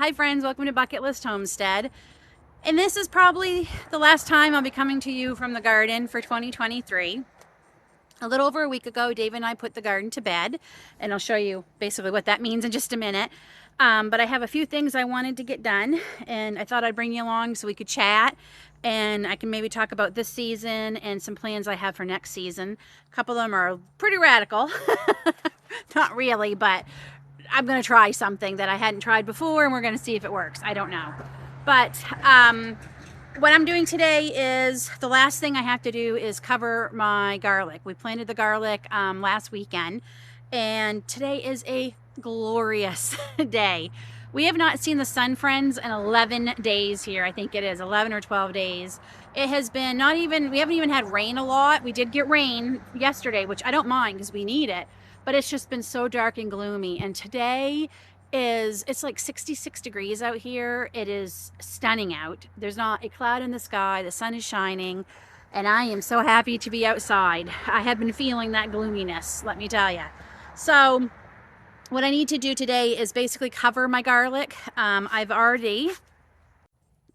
Hi friends, welcome to Bucket List Homestead. And this is probably the last time I'll be coming to you from the garden for 2023. A little over a week ago, Dave and I put the garden to bed, and I'll show you basically what that means in just a minute. But I have a few things I wanted to get done, and I thought I'd bring you along so we could chat, and I can maybe talk about this season and some plans I have for next season. A couple of them are pretty radical. Not really, but I'm going to try something that I hadn't tried before, and we're going to see if it works. I don't know. But what I'm doing today is the last thing I have to do is cover my garlic. We planted the garlic last weekend, and today is a glorious day. We have not seen the sun, friends, in 11 days here. I think it is 11 or 12 days. It has been we haven't even had rain a lot. We did get rain yesterday, which I don't mind because we need it. But it's just been so dark and gloomy. And today it's like 66 degrees out here. It is stunning out. There's not a cloud in the sky. The sun is shining. And I am so happy to be outside. I have been feeling that gloominess, let me tell you. So what I need to do today is basically cover my garlic. I've already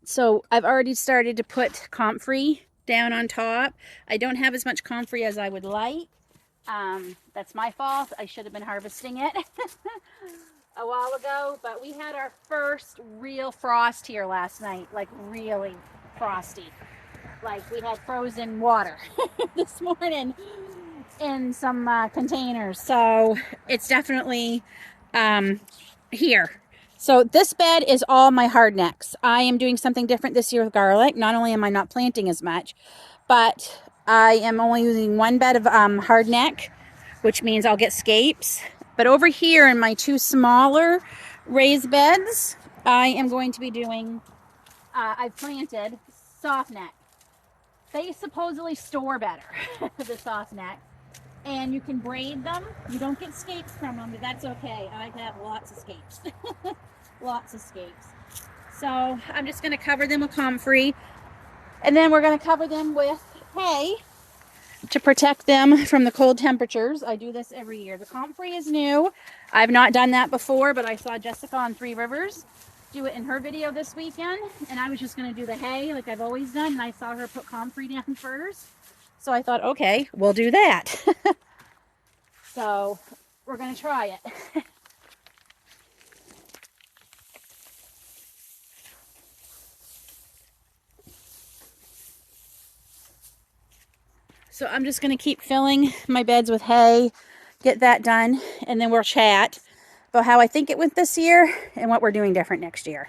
started to put comfrey down on top. I don't have as much comfrey as I would like. That's my fault. I should have been harvesting it a while ago, but we had our first real frost here last night, like really frosty. Like we had frozen water this morning in some containers. So it's definitely here. So this bed is all my hardnecks. I am doing something different this year with garlic. Not only am I not planting as much, but I am only using one bed of hardneck, which means I'll get scapes. But over here in my two smaller raised beds, I am going to be doing, I've planted soft neck. They supposedly store better, the soft neck. And you can braid them. You don't get scapes from them, but that's okay. I have lots of scapes. Lots of scapes. So I'm just going to cover them with comfrey. And then we're going to cover them with hay to protect them from the cold temperatures. I do this every year. The comfrey is new. I've not done that before, but I saw Jessica on Three Rivers do it in her video this weekend, and I was just going to do the hay like I've always done, and I saw her put comfrey down first. So I thought, okay, we'll do that. So we're going to try it. So I'm just going to keep filling my beds with hay, get that done, and then we'll chat about how I think it went this year and what we're doing different next year.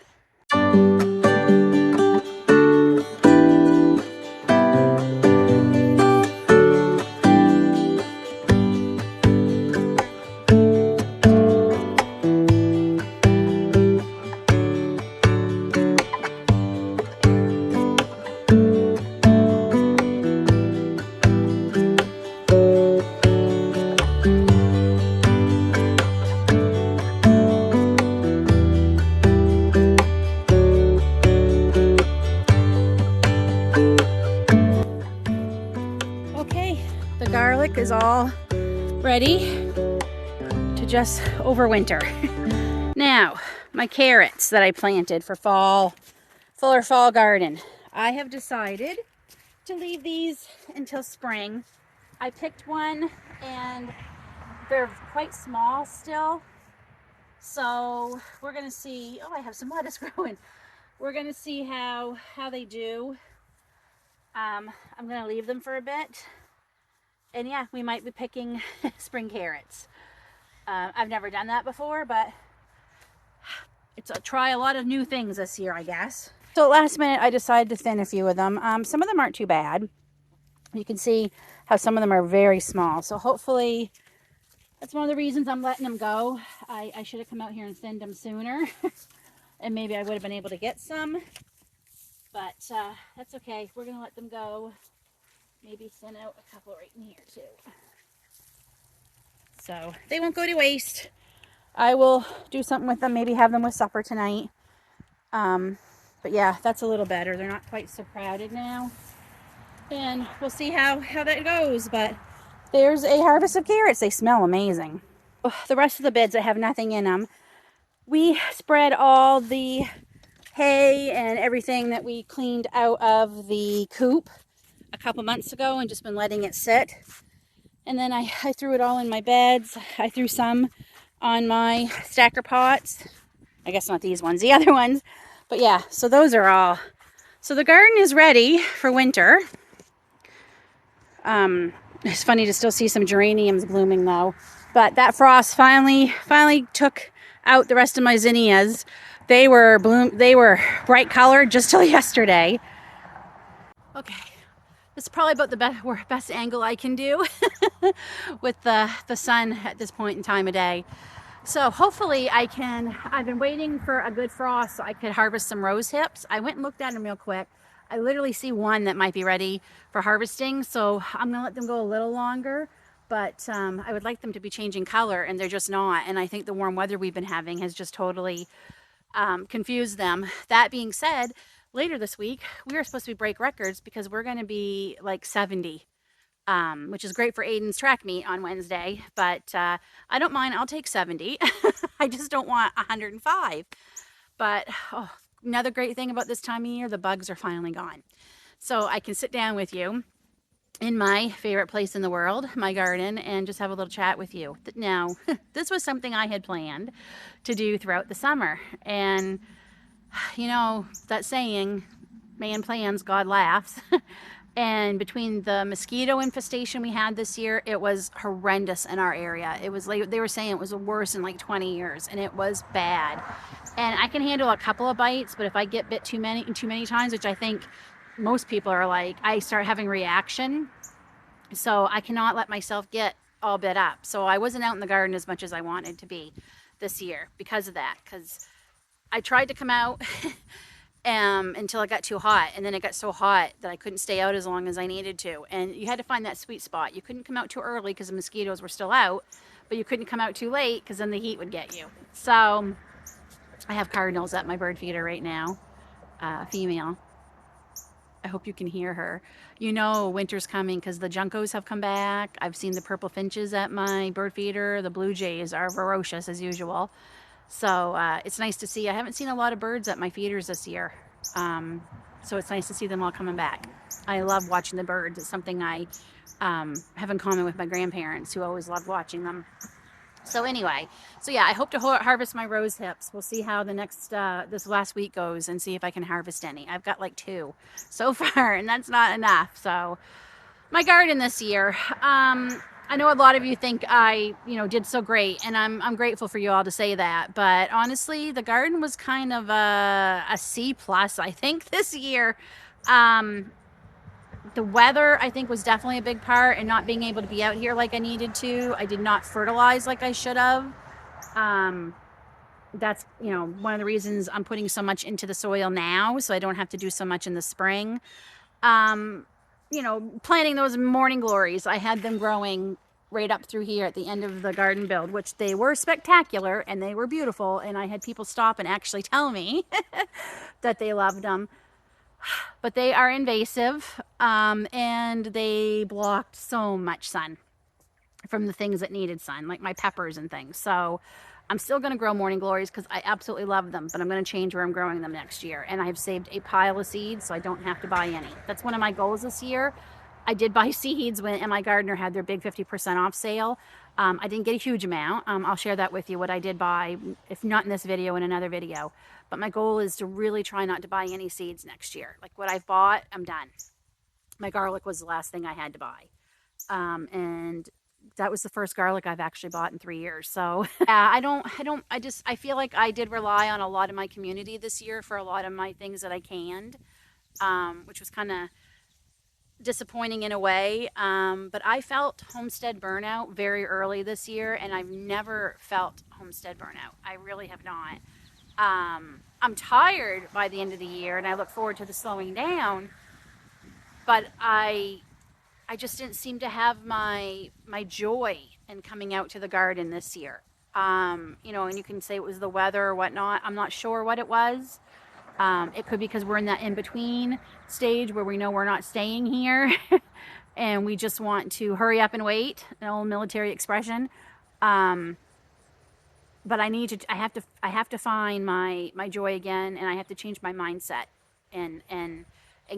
The garlic is all ready to just overwinter. Now, my carrots that I planted for fall garden. I have decided to leave these until spring. I picked one and they're quite small still. So we're gonna see, oh, I have some lettuce growing. We're gonna see how they do. I'm gonna leave them for a bit. And yeah, we might be picking spring carrots. I've never done that before, but it's try a lot of new things this year, I guess. So last minute, I decided to thin a few of them. Some of them aren't too bad. You can see how some of them are very small. So hopefully, that's one of the reasons I'm letting them go. I should have come out here and thinned them sooner. And maybe I would have been able to get some. But that's okay. We're going to let them go. Maybe thin out a couple right in here too. So they won't go to waste. I will do something with them, maybe have them with supper tonight. But yeah, that's a little better. They're not quite so crowded now. And we'll see how that goes. But there's a harvest of carrots. They smell amazing. The rest of the beds that have nothing in them, We spread all the hay and everything that we cleaned out of the coop a couple months ago and just been letting it sit. And then I threw it all in my beds. I threw some on my stacker pots. I guess not these ones, the other ones. But yeah, so those are all. So the garden is ready for winter. It's funny to still see some geraniums blooming though. But that frost finally took out the rest of my zinnias. They were bright colored just till yesterday. Okay. This is probably about the best angle I can do with the sun at this point in time of day. So hopefully I've been waiting for a good frost so I could harvest some rose hips. I went and looked at them real quick. I literally see one that might be ready for harvesting. So I'm gonna let them go a little longer, but I would like them to be changing color and they're just not. And I think the warm weather we've been having has just totally confused them. That being said, later this week, we are supposed to break records because we're going to be like 70, which is great for Aiden's track meet on Wednesday. But I don't mind. I'll take 70. I just don't want 105. But another great thing about this time of year, the bugs are finally gone. So I can sit down with you in my favorite place in the world, my garden, and just have a little chat with you. Now, this was something I had planned to do throughout the summer. And you know, that saying, man plans, God laughs. And between the mosquito infestation we had this year, it was horrendous in our area. It was like, they were saying it was the worst in like 20 years, and it was bad. And I can handle a couple of bites, but if I get bit too many times, which I think most people are like, I start having reaction. So I cannot let myself get all bit up. So I wasn't out in the garden as much as I wanted to be this year because of that, because I tried to come out until it got too hot, and then it got so hot that I couldn't stay out as long as I needed to. And you had to find that sweet spot. You couldn't come out too early because the mosquitoes were still out, but you couldn't come out too late because then the heat would get you. So I have cardinals at my bird feeder right now, female. I hope you can hear her. You know winter's coming because the juncos have come back. I've seen the purple finches at my bird feeder. The blue jays are ferocious as usual. So it's nice to see. I haven't seen a lot of birds at my feeders this year. So it's nice to see them all coming back. I love watching the birds. It's something I have in common with my grandparents who always loved watching them. So anyway, so yeah, I hope to harvest my rose hips. We'll see how the next, this last week goes and see if I can harvest any. I've got like 2 so far, and that's not enough. So my garden this year, I know a lot of you think I, did so great, and I'm grateful for you all to say that. But honestly, the garden was kind of a C+, I think, this year. The weather, I think, was definitely a big part, and not being able to be out here like I needed to. I did not fertilize like I should have. That's, one of the reasons I'm putting so much into the soil now, so I don't have to do so much in the spring. Planting those morning glories. I had them growing right up through here at the end of the garden build, which they were spectacular and they were beautiful. And I had people stop and actually tell me that they loved them. But they are invasive, and they blocked so much sun from the things that needed sun, like my peppers and things. So I'm still going to grow morning glories because I absolutely love them, but I'm going to change where I'm growing them next year. And I have saved a pile of seeds, so I don't have to buy any. That's one of my goals this year. I did buy seeds when My Gardener had their big 50% off sale. I didn't get a huge amount. I'll share that with you, what I did buy, if not in this video, in another video. But my goal is to really try not to buy any seeds next year. Like what I've bought, I'm done. My garlic was the last thing I had to buy. And that was the first garlic I've actually bought in 3 years. So yeah, I feel like I did rely on a lot of my community this year for a lot of my things that I canned, which was kind of disappointing in a way. But I felt homestead burnout very early this year, and I've never felt homestead burnout. I really have not. I'm tired by the end of the year, and I look forward to the slowing down, but I just didn't seem to have my joy in coming out to the garden this year. And you can say it was the weather or whatnot. I'm not sure what it was. It could be because we're in that in-between stage where we know we're not staying here and we just want to hurry up and wait, an old military expression. but I have to find my joy again, and I have to change my mindset and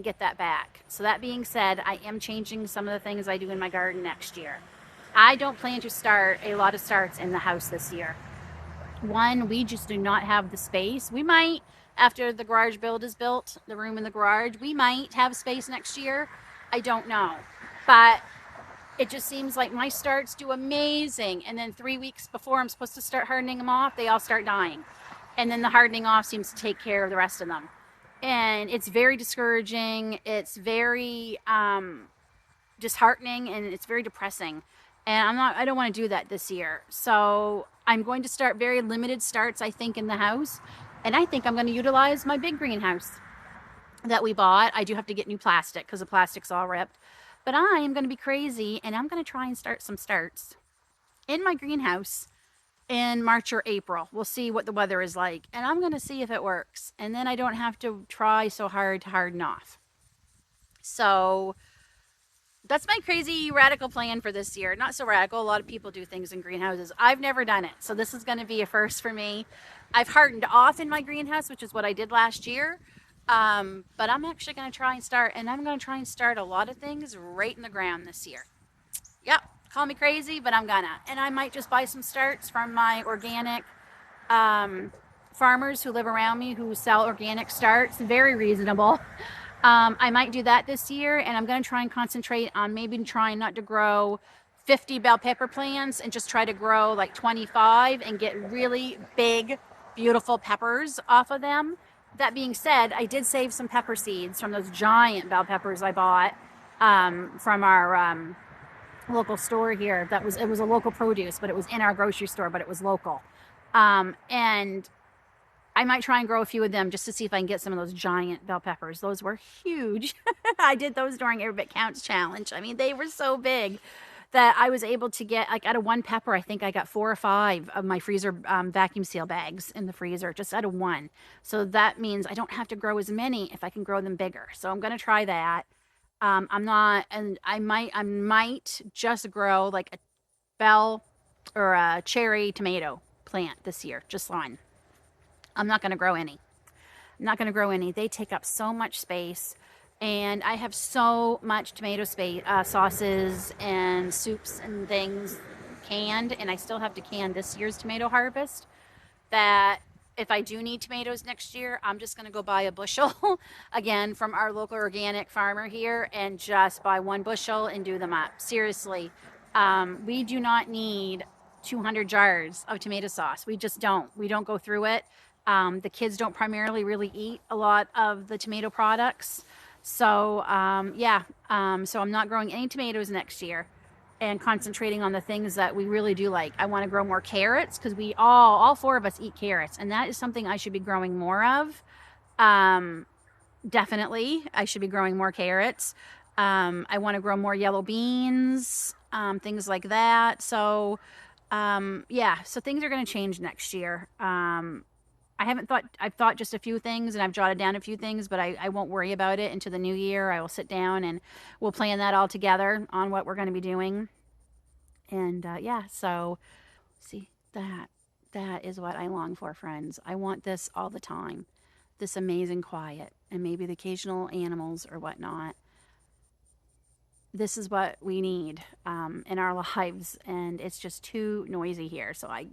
get that back. So that being said, I am changing some of the things I do in my garden next year. I don't plan to start a lot of starts in the house this year. One, we just do not have the space. We might, after the garage build is built, the room in the garage, we might have space next year. I don't know. But it just seems like my starts do amazing. And then 3 weeks before I'm supposed to start hardening them off, they all start dying. And then the hardening off seems to take care of the rest of them. And it's very discouraging. It's very disheartening, and it's very depressing. And I don't want to do that this year. So I'm going to start very limited starts, I think, in the house. And I think I'm going to utilize my big greenhouse that we bought. I do have to get new plastic because the plastic's all ripped. But I am going to be crazy, and I'm going to try and start some starts in my greenhouse in March or April. We'll see what the weather is like, and I'm going to see if it works. And then I don't have to try so hard to harden off. So that's my crazy radical plan for this year. Not so radical. A lot of people do things in greenhouses. I've never done it. So this is going to be a first for me. I've hardened off in my greenhouse, which is what I did last year. But I'm actually going to try and start, and I'm going to try and start a lot of things right in the ground this year. Yep. Call me crazy, but I'm gonna. And I might just buy some starts from my organic farmers who live around me who sell organic starts. Very reasonable. I might do that this year, and I'm going to try and concentrate on maybe trying not to grow 50 bell pepper plants and just try to grow like 25 and get really big, beautiful peppers off of them. That being said, I did save some pepper seeds from those giant bell peppers I bought from our local store here. It was a local produce, but it was in our grocery store, but it was local. And I might try and grow a few of them just to see if I can get some of those giant bell peppers. Those were huge. I did those during Every Bit Counts challenge. I mean, they were so big that I was able to get, like, out of one pepper, I think I got 4 or 5 of my freezer vacuum seal bags in the freezer, just out of one. So that means I don't have to grow as many if I can grow them bigger. So I'm going to try that. I'm not, and I might just grow like a bell or a cherry tomato plant this year, just one. I'm not going to grow any. I'm not going to grow any. They take up so much space, and I have so much tomato sauces and soups and things canned, and I still have to can this year's tomato harvest, that if I do need tomatoes next year, I'm just going to go buy a bushel again from our local organic farmer here and just buy 1 bushel and do them up. Seriously, we do not need 200 jars of tomato sauce. We just don't. We don't go through it. The kids don't primarily really eat a lot of the tomato products. So, so I'm not growing any tomatoes next year and concentrating on the things that we really do like. I want to grow more carrots because we all 4 of us eat carrots, and that is something I should be growing more of. Definitely, I should be growing more carrots. I want to grow more yellow beans, things like that. So, so things are going to change next year. I've thought just a few things, and I've jotted down a few things, but I won't worry about it into the new year. I will sit down and we'll plan that all together on what we're going to be doing. And so see, that is what I long for, friends. I want this all the time, this amazing quiet, and maybe the occasional animals or whatnot. This is what we need in our lives, and it's just too noisy here. So I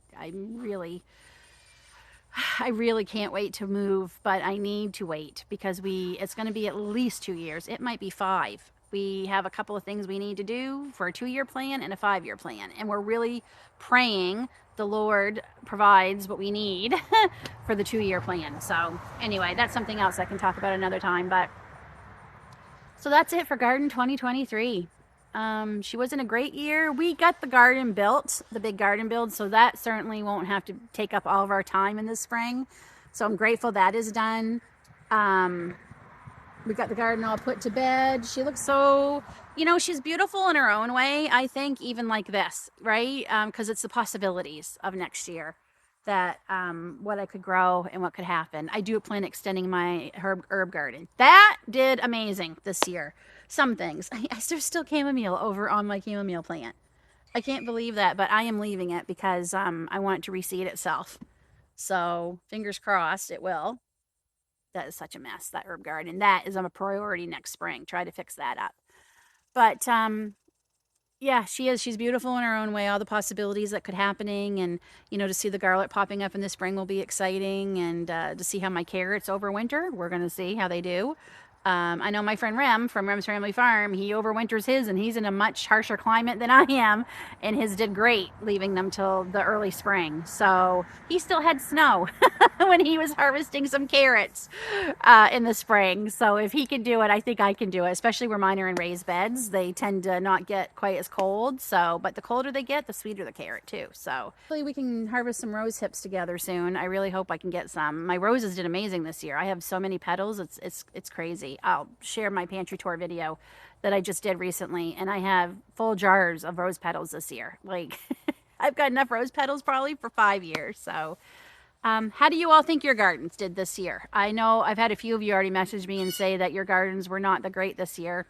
really can't wait to move, but I need to wait because it's going to be at least 2 years. It might be 5. We have a couple of things we need to do for a 2-year plan and a 5-year plan. And we're really praying the Lord provides what we need for the 2-year plan. So anyway, that's something else I can talk about another time. But so that's it for Garden 2023. She wasn't a great year. We got the garden built, the big garden build, so that certainly won't have to take up all of our time in the spring. So I'm grateful that is done. We got the garden all put to bed. She looks so, she's beautiful in her own way, I think, even like this, right? Because it's the possibilities of next year that what I could grow and what could happen. I do plan extending my herb garden. That did amazing this year. Some things. There's still chamomile over on my chamomile plant. I can't believe that, but I am leaving it because I want it to reseed itself. So fingers crossed it will. That is such a mess, that herb garden. That is a priority next spring. Try to fix that up. But yeah, she is. She's beautiful in her own way. All the possibilities that could happening, and to see the garlic popping up in the spring will be exciting, and to see how my carrots overwinter. We're gonna see how they do. I know my friend Rem from Rem's Family Farm. He overwinters his, and he's in a much harsher climate than I am, and his did great, leaving them till the early spring. So he still had snow when he was harvesting some carrots in the spring. So if he can do it, I think I can do it. Especially where mine are in raised beds, they tend to not get quite as cold. So, but the colder they get, the sweeter the carrot too. So hopefully we can harvest some rose hips together soon. I really hope I can get some. My roses did amazing this year. I have so many petals. It's crazy. I'll share my pantry tour video that I just did recently, and I have full jars of rose petals this year. Like I've got enough rose petals probably for 5 years. So how do you all think your gardens did this year? I know I've had a few of you already message me and say that your gardens were not the great this year,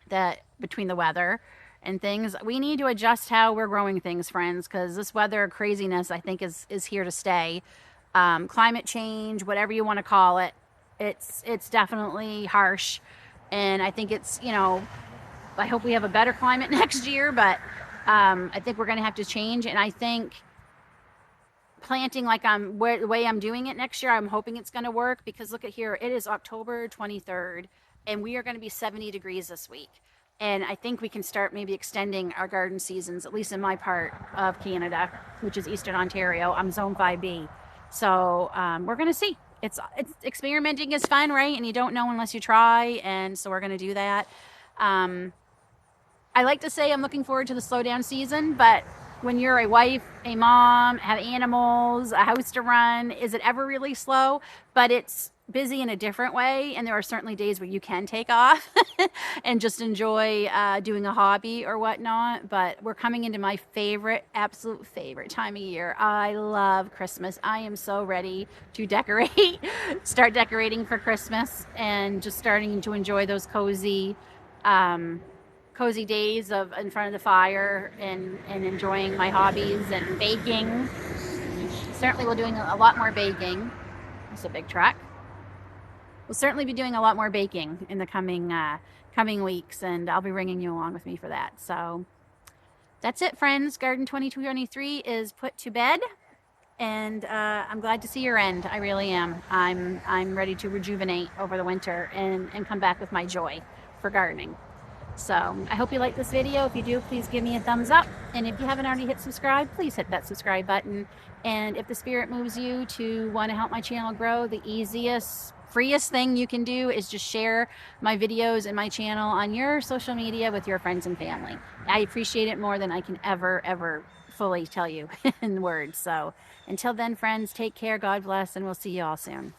that between the weather and things. We need to adjust how we're growing things, friends, because this weather craziness, I think, is here to stay. Climate change, whatever you want to call it, it's definitely harsh, and I think I hope we have a better climate next year, but I think we're going to have to change, and I think planting like the way I'm doing it next year, I'm hoping it's going to work, because look at here, it is October 23rd, and we are going to be 70 degrees this week. And I think we can start maybe extending our garden seasons, at least in my part of Canada, which is Eastern Ontario. I'm Zone 5B. So we're going to see. It's experimenting is fun, right? And you don't know unless you try. And so we're going to do that. I like to say I'm looking forward to the slowdown season, but when you're a wife, a mom, have animals, a house to run, is it ever really slow? But it's busy in a different way, and there are certainly days where you can take off and just enjoy doing a hobby or whatnot. But we're coming into my absolute favorite time of year. I love Christmas. I am so ready to decorate, start decorating for Christmas, and just starting to enjoy those cozy days of in front of the fire, and enjoying my hobbies and baking. Certainly we're doing a lot more baking. It's a big truck. We'll certainly be doing a lot more baking in the coming weeks, and I'll be bringing you along with me for that. So that's it, friends. Garden 2023 is put to bed, and I'm glad to see your end. I really am. I'm ready to rejuvenate over the winter and come back with my joy for gardening. So I hope you like this video. If you do, please give me a thumbs up. And if you haven't already hit subscribe, please hit that subscribe button. And if the spirit moves you to want to help my channel grow, the easiest, freest thing you can do is just share my videos and my channel on your social media with your friends and family. I appreciate it more than I can ever fully tell you in words. So until then, friends, take care, God bless, and we'll see you all soon.